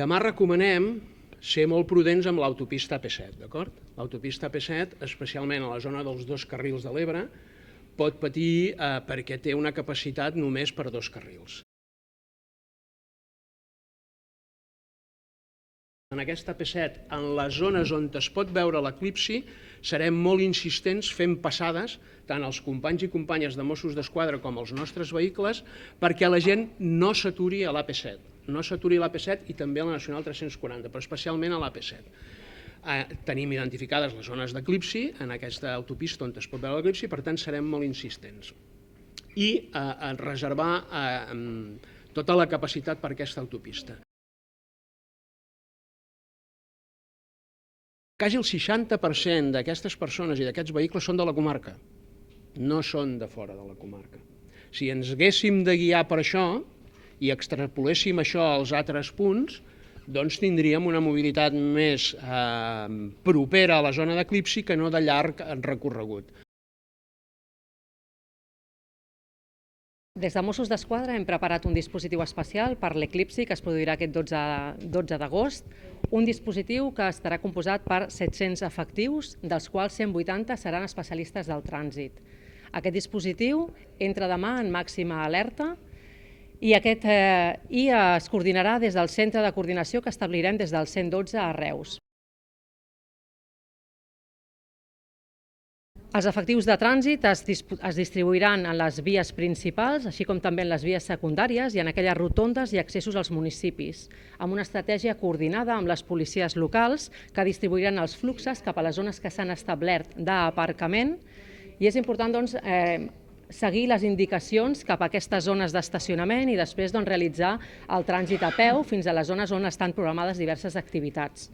Demà recomanem ser molt prudents amb l'autopista AP7, d'acord? L'autopista AP7, especialment a la zona dels 2 carrils de l'Ebre, pot patir perquè té una capacitat només per 2 carrils. En aquesta AP7, en les zones on es pot veure l'eclipsi, serem molt insistents fent passades, tant els companys i companyes de Mossos d'Esquadra com els nostres vehicles, perquè la gent no s'aturi a l'AP7. No s'aturi a l'AP7 i també a la Nacional 340, però especialment a l'AP7. Tenim identificades les zones d'eclipsi en aquesta autopista on es pot veure l'eclipsi, per tant serem molt insistents. I reservar tota la capacitat per aquesta autopista. Quasi el 60% d'aquestes persones i d'aquests vehicles són de la comarca, no són de fora de la comarca. Si ens haguéssim de guiar per això i extrapoléssim això als altres punts, doncs tindríem una mobilitat més propera a la zona d'eclipsi que no de llarg recorregut. Des de Mossos d'Esquadra hem preparat un dispositiu especial per l'eclipsi que es produirà aquest 12 d'agost, un dispositiu que estarà composat per 700 efectius, dels quals 180 seran especialistes del trànsit. Aquest dispositiu entra demà en màxima alerta i es coordinarà des del centre de coordinació que establirem des del 112 a Reus. Els efectius de trànsit es distribuiran en les vies principals, així com també en les vies secundàries i en aquelles rotondes i accessos als municipis, amb una estratègia coordinada amb les policies locals que distribuiran els fluxos cap a les zones que s'han establert d'aparcament. I és important seguir les indicacions cap a aquestes zones d'estacionament i després realitzar el trànsit a peu fins a les zones on estan programades diverses activitats.